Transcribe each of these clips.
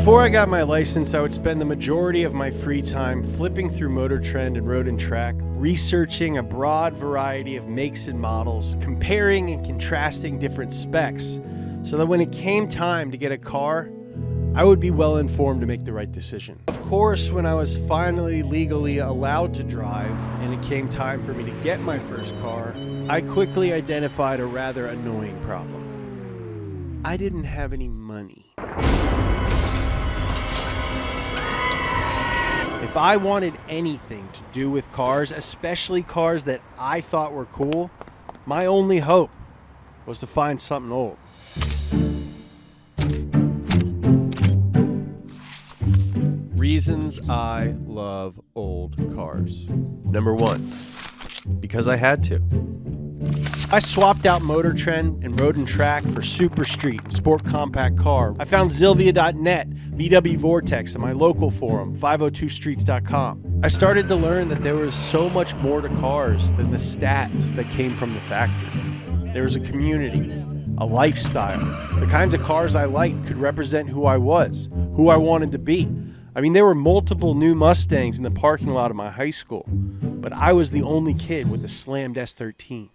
Before I got my license, I would spend the majority of my free time flipping through Motor Trend and Road and Track, researching a broad variety of makes and models, comparing and contrasting different specs, so that when it came time to get a car, I would be well informed to make the right decision. Of course, when I was finally legally allowed to drive and it came time for me to get my first car, I quickly identified a rather annoying problem. I didn't have any money. If I wanted anything to do with cars, especially cars that I thought were cool, my only hope was to find something old. Reasons I love old cars. Number one, because I had to. I swapped out Motor Trend and Road and Track for Super Street and Sport Compact Car. I found Zilvia.net, VW Vortex, and my local forum, 502streets.com. I started to learn that there was so much more to cars than the stats that came from the factory. There was a community, a lifestyle. The kinds of cars I liked could represent who I was, who I wanted to be. I mean, there were multiple new Mustangs in the parking lot of my high school, but I was the only kid with a slammed S13.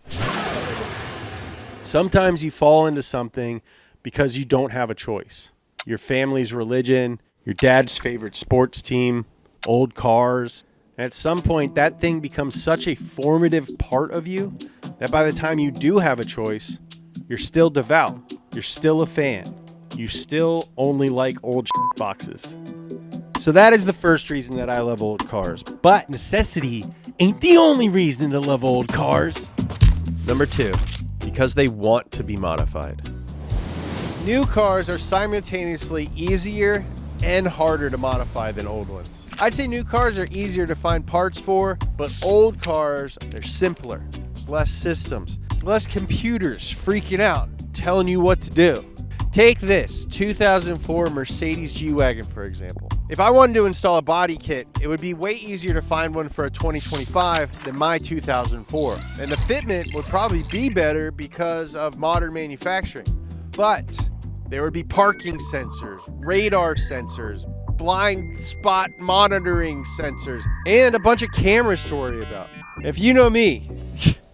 Sometimes you fall into something because you don't have a choice. Your family's religion, your dad's favorite sports team, old cars. And at some point, that thing becomes such a formative part of you that by the time you do have a choice, you're still devout. You're still a fan. You still only like old boxes. So that is the first reason that I love old cars. But necessity ain't the only reason to love old cars. Number two, because they want to be modified. New cars are simultaneously easier and harder to modify than old ones. I'd say new cars are easier to find parts for, but old cars, they're simpler. There's less systems, less computers freaking out, telling you what to do. Take this 2004 Mercedes G-Wagon, for example. If I wanted to install a body kit, it would be way easier to find one for a 2025 than my 2004. And the fitment would probably be better because of modern manufacturing. But there would be parking sensors, radar sensors, blind spot monitoring sensors, and a bunch of cameras to worry about. If you know me,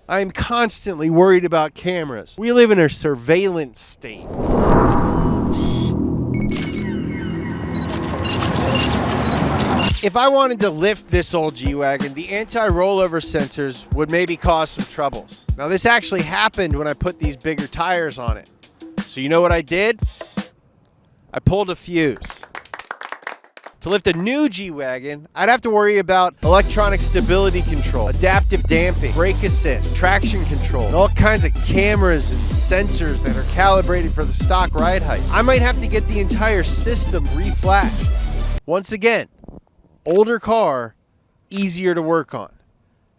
I'm constantly worried about cameras. We live in a surveillance state. If I wanted to lift this old G-Wagon, the anti-rollover sensors would maybe cause some troubles. Now, this actually happened when I put these bigger tires on it. So you know what I did? I pulled a fuse. To lift a new G-Wagon, I'd have to worry about electronic stability control, adaptive damping, brake assist, traction control, and all kinds of cameras and sensors that are calibrated for the stock ride height. I might have to get the entire system reflashed. Once again, older car, easier to work on,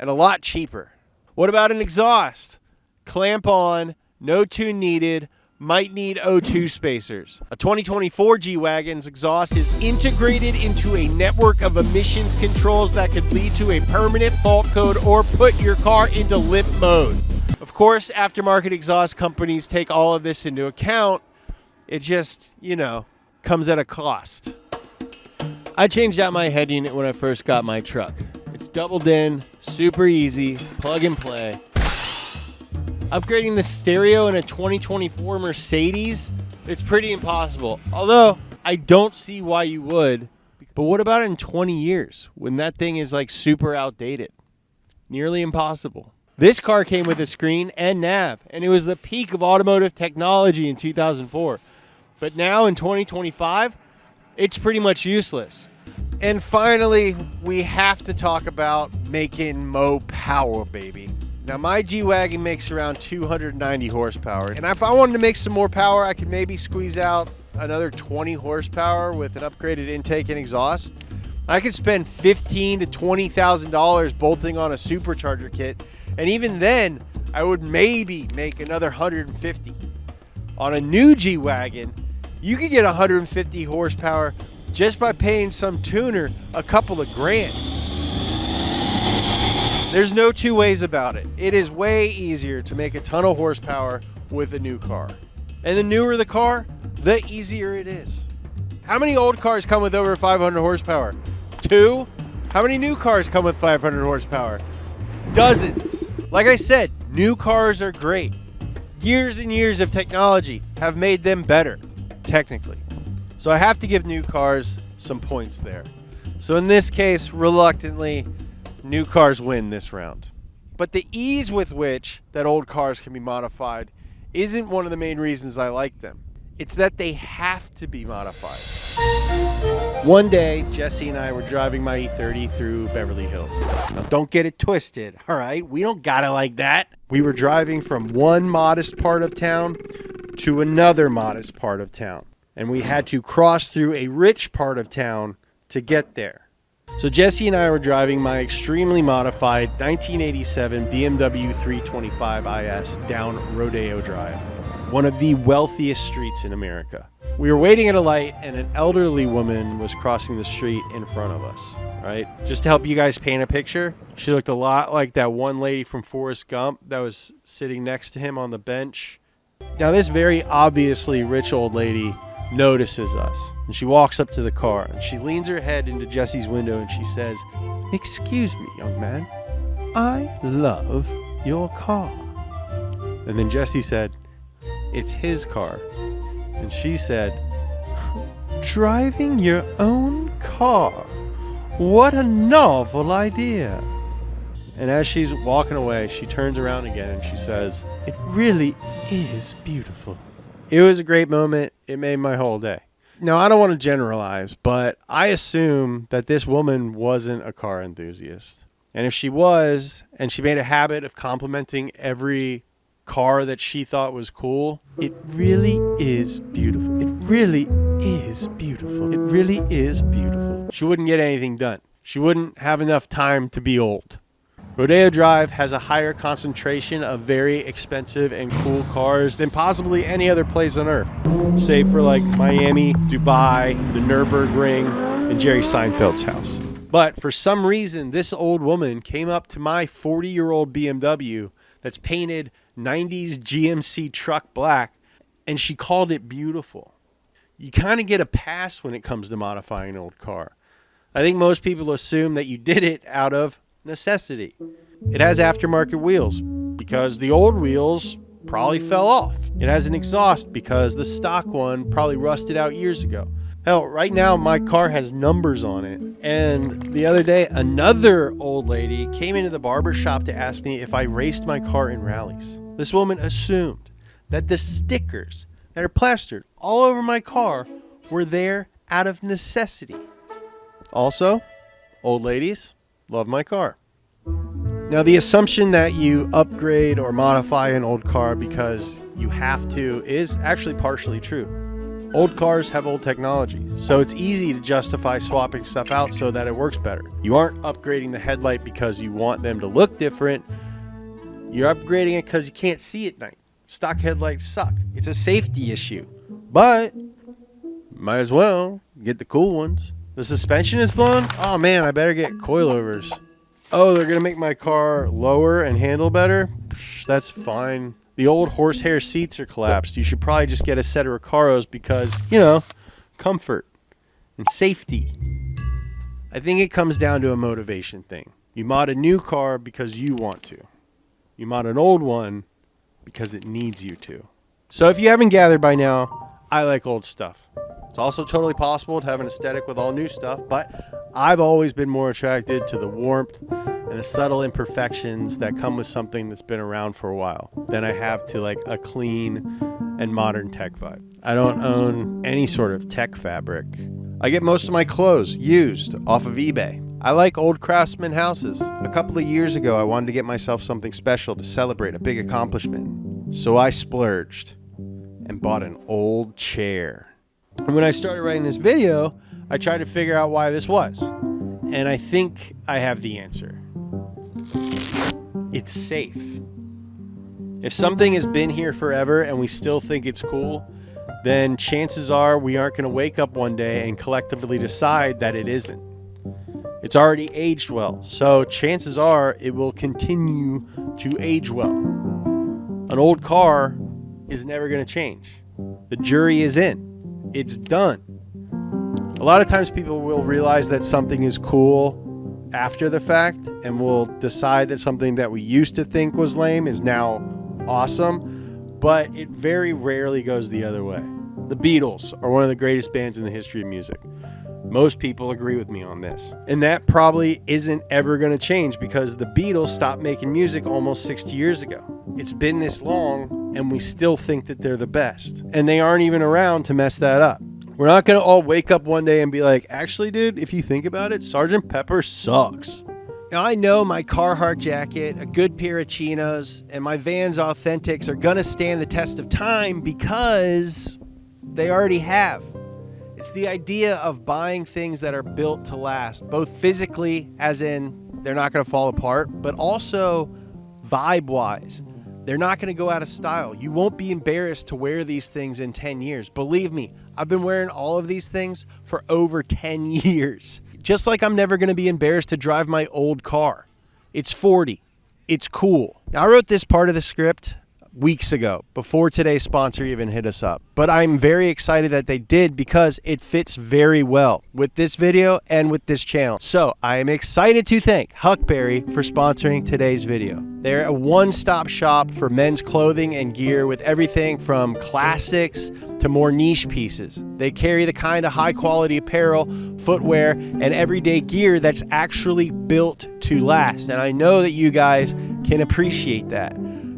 and a lot cheaper. What about an exhaust? Clamp on, no tune needed, might need O2 spacers. A 2024 G-Wagon's exhaust is integrated into a network of emissions controls that could lead to a permanent fault code or put your car into limp mode. Of course, aftermarket exhaust companies take all of this into account. It just, comes at a cost. I changed out my head unit when I first got my truck. It's doubled in, super easy, plug and play. Upgrading the stereo in a 2024 Mercedes, it's pretty impossible. Although, I don't see why you would. But what about in 20 years when that thing is like super outdated? Nearly impossible. This car came with a screen and nav, and it was the peak of automotive technology in 2004. But now in 2025, it's pretty much useless. And finally, we have to talk about making mo power, baby. Now, my G-Wagon makes around 290 horsepower. And if I wanted to make some more power, I could maybe squeeze out another 20 horsepower with an upgraded intake and exhaust. I could spend $15,000 to $20,000 bolting on a supercharger kit. And even then, I would maybe make another 150. On a new G-Wagon, you could get 150 horsepower just by paying some tuner a couple of grand. There's no two ways about it. It is way easier to make a ton of horsepower with a new car. And the newer the car, the easier it is. How many old cars come with over 500 horsepower? 2? How many new cars come with 500 horsepower? Dozens. Like I said, new cars are great. Years and years of technology have made them better, technically. So I have to give new cars some points there. So in this case, reluctantly, new cars win this round. But the ease with which that old cars can be modified isn't one of the main reasons I like them. It's that they have to be modified. One day, Jesse and I were driving my E30 through Beverly Hills. Now, don't get it twisted, all right? We don't got it like that. We were driving from one modest part of town to another modest part of town. And we had to cross through a rich part of town to get there. So Jesse and I were driving my extremely modified 1987 BMW 325 IS down Rodeo Drive, one of the wealthiest streets in America. We were waiting at a light and an elderly woman was crossing the street in front of us, right? Just to help you guys paint a picture, she looked a lot like that one lady from Forrest Gump that was sitting next to him on the bench. Now this very obviously rich old lady notices us and she walks up to the car and she leans her head into Jesse's window and she says, "Excuse me, young man, I love your car." And then Jesse said, "It's his car." And she said, "Driving your own car? What a novel idea." And as she's walking away, she turns around again and she says, "It really is beautiful." It was a great moment. It made my whole day. Now, I don't want to generalize, but I assume that this woman wasn't a car enthusiast. And if she was, and she made a habit of complimenting every car that she thought was cool, it really is beautiful. It really is beautiful. It really is beautiful. She wouldn't get anything done. She wouldn't have enough time to be old. Rodeo Drive has a higher concentration of very expensive and cool cars than possibly any other place on earth, save for like Miami, Dubai, the Nürburgring, and Jerry Seinfeld's house. But for some reason, this old woman came up to my 40-year-old BMW that's painted 90s GMC truck black, and she called it beautiful. You kind of get a pass when it comes to modifying an old car. I think most people assume that you did it out of necessity. It has aftermarket wheels because the old wheels probably fell off. It has an exhaust because the stock one probably rusted out years ago. Hell, right now my car has numbers on it. And the other day, another old lady came into the barber shop to ask me if I raced my car in rallies. This woman assumed that the stickers that are plastered all over my car were there out of necessity. Also, old ladies love my car. Now, the assumption that you upgrade or modify an old car because you have to is actually partially true. Old cars have old technology, so it's easy to justify swapping stuff out so that it works better. You aren't upgrading the headlight because you want them to look different. You're upgrading it because you can't see at night. Stock headlights suck. It's a safety issue, but might as well get the cool ones. The suspension is blown? Oh man, I better get coilovers. Oh, they're going to make my car lower and handle better? That's fine. The old horsehair seats are collapsed. You should probably just get a set of Recaros because, comfort and safety. I think it comes down to a motivation thing. You mod a new car because you want to. You mod an old one because it needs you to. So if you haven't gathered by now, I like old stuff. It's also totally possible to have an aesthetic with all new stuff, but I've always been more attracted to the warmth and the subtle imperfections that come with something that's been around for a while than I have to like a clean and modern tech vibe. I don't own any sort of tech fabric. I get most of my clothes used off of eBay. I like old craftsman houses. A couple of years ago, I wanted to get myself something special to celebrate a big accomplishment. So I splurged and bought an old chair. And when I started writing this video, I tried to figure out why this was. And I think I have the answer. It's safe. If something has been here forever and we still think it's cool, then chances are we aren't going to wake up one day and collectively decide that it isn't. It's already aged well, so chances are it will continue to age well. An old car is never going to change. The jury is in. It's done. A lot of times people will realize that something is cool after the fact and will decide that something that we used to think was lame is now awesome, but it very rarely goes the other way. The Beatles are one of the greatest bands in the history of music. Most people agree with me on this. And that probably isn't ever going to change because the Beatles stopped making music almost 60 years ago. It's been this long and we still think that they're the best. And they aren't even around to mess that up. We're not going to all wake up one day and be like, actually, dude, if you think about it, Sgt. Pepper sucks. Now, I know my Carhartt jacket, a good pair of chinos, and my Vans Authentics are going to stand the test of time because they already have. It's the idea of buying things that are built to last, both physically, as in they're not going to fall apart, but also vibe-wise. They're not going to go out of style. You won't be embarrassed to wear these things in 10 years. Believe me, I've been wearing all of these things for over 10 years. Just like I'm never going to be embarrassed to drive my old car. It's 40. It's cool. Now, I wrote this part of the script weeks ago, before today's sponsor even hit us up. But I'm very excited that they did because it fits very well with this video and with this channel. So I am excited to thank Huckberry for sponsoring today's video. They're a one-stop shop for men's clothing and gear with everything from classics to more niche pieces. They carry the kind of high-quality apparel, footwear, and everyday gear that's actually built to last. And I know that you guys can appreciate that.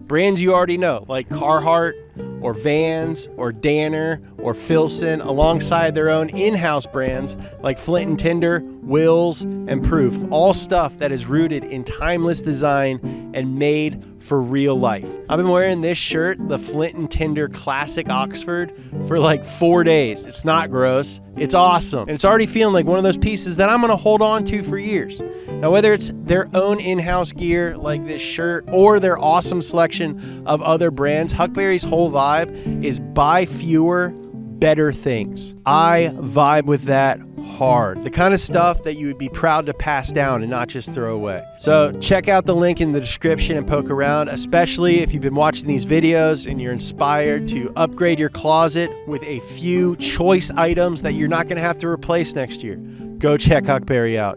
Brands you already know, like Carhartt or Vans or Danner or Filson, alongside their own in-house brands like Flint and Tinder, Wills, and Proof. All stuff that is rooted in timeless design and made for real life. I've been wearing this shirt, the Flint and Tinder Classic Oxford, for like 4 days. It's not gross. It's awesome. And it's already feeling like one of those pieces that I'm going to hold on to for years. Now, whether it's their own in-house gear like this shirt or their awesome selection of other brands, Huckberry's whole vibe is buy fewer, better things. I vibe with that hard. The kind of stuff that you would be proud to pass down and not just throw away. So check out the link in the description and poke around, especially if you've been watching these videos and you're inspired to upgrade your closet with a few choice items that you're not going to have to replace next year. Go check Huckberry out.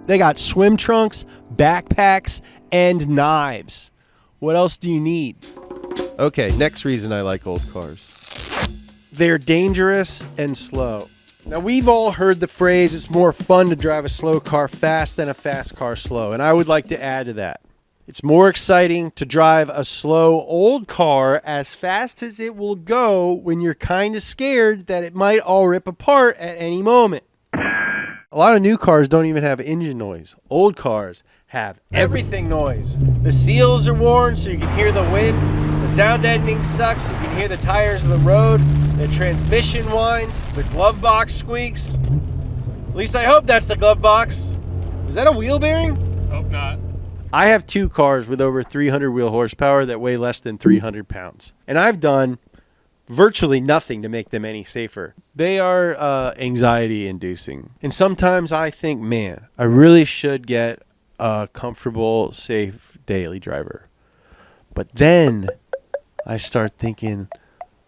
They got swim trunks, backpacks, and knives. What else do you need? Okay, next reason I like old cars. They're dangerous and slow. Now, we've all heard the phrase, it's more fun to drive a slow car fast than a fast car slow. And I would like to add to that. It's more exciting to drive a slow old car as fast as it will go when you're kind of scared that it might all rip apart at any moment. A lot of new cars don't even have engine noise. Old cars have everything noise. The seals are worn so you can hear the wind. The sound deadening sucks so you can hear the tires of the road. The transmission whines. The glove box squeaks. At least I hope that's the glove box. Is that a wheel bearing? Hope not. I have two cars with over 300 wheel horsepower that weigh less than 300 pounds. And I've done virtually nothing to make them any safer. They are anxiety inducing. And sometimes I think, man, I really should get a comfortable, safe daily driver. But then I start thinking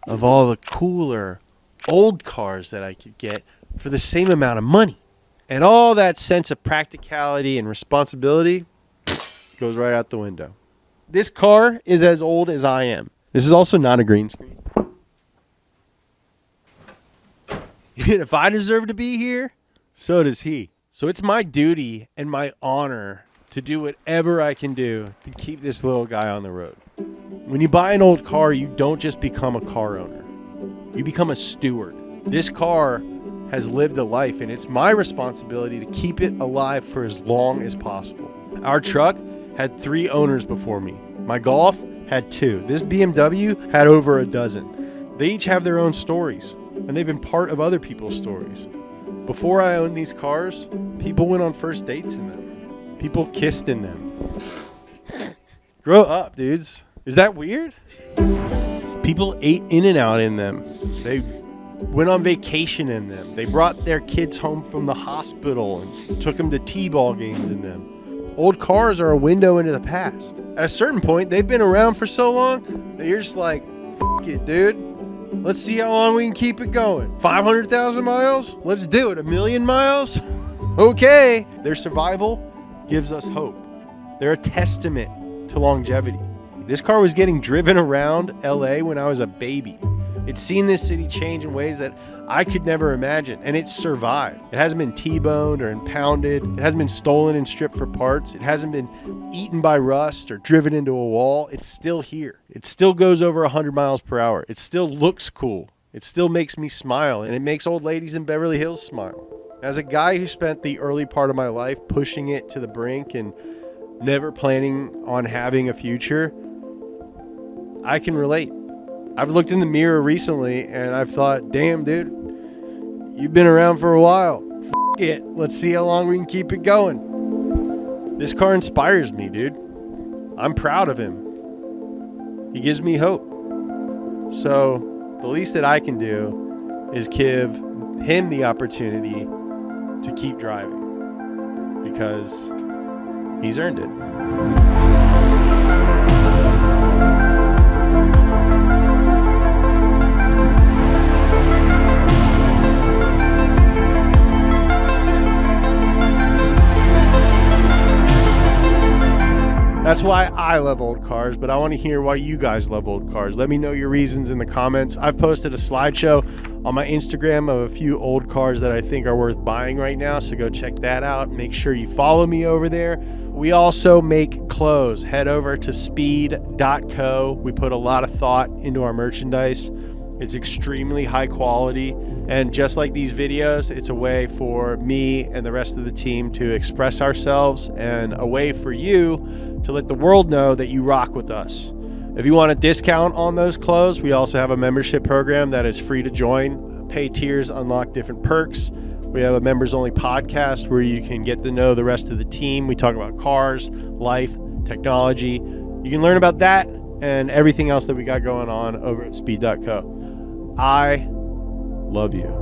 of all the cooler old cars that I could get for the same amount of money. And all that sense of practicality and responsibility goes right out the window. This car is as old as I am. This is also not a green screen. If I deserve to be here, so does he. So it's my duty and my honor to do whatever I can do to keep this little guy on the road. When you buy an old car, you don't just become a car owner. You become a steward. This car has lived a life, and it's my responsibility to keep it alive for as long as possible. Our truck had 3 owners before me. My Golf had 2. This BMW had over a dozen. They each have their own stories, and they've been part of other people's stories. Before I owned these cars, people went on first dates in them. People kissed in them. Grow up, dudes. Is that weird? People ate In-N-Out in them. They went on vacation in them. They brought their kids home from the hospital and took them to T-ball games in them. Old cars are a window into the past. At a certain point, they've been around for so long that you're just like, F it, dude. Let's see how long we can keep it going. 500,000 miles? Let's do it. 1,000,000 miles? Okay. Their survival gives us hope. They're a testament to longevity. This car was getting driven around LA when I was a baby. It's seen this city change in ways that I could never imagine, and it's survived. It hasn't been T-boned or impounded. It hasn't been stolen and stripped for parts. It hasn't been eaten by rust or driven into a wall. It's still here. It still goes over 100 miles per hour. It still looks cool. It still makes me smile, and it makes old ladies in Beverly Hills smile. As a guy who spent the early part of my life pushing it to the brink and never planning on having a future, I can relate. I've looked in the mirror recently and I've thought, damn, dude, you've been around for a while. F it. Let's see how long we can keep it going. This car inspires me, dude. I'm proud of him. He gives me hope. So the least that I can do is give him the opportunity to keep driving because he's earned it. That's why I love old cars, but I want to hear why you guys love old cars. Let me know your reasons in the comments. I've posted a slideshow on my Instagram of a few old cars that I think are worth buying right now, so go check that out. Make sure you follow me over there. We also make clothes. Head over to speed.co. We put a lot of thought into our merchandise. It's extremely high quality, and just like these videos, it's a way for me and the rest of the team to express ourselves and a way for you to let the world know that you rock with us. If you want a discount on those clothes, we also have a membership program that is free to join. Pay tiers unlock different perks. We have a members only podcast where you can get to know the rest of the team. We talk about cars, life, technology. You can learn about that and everything else that we got going on over at speed.co. I love you.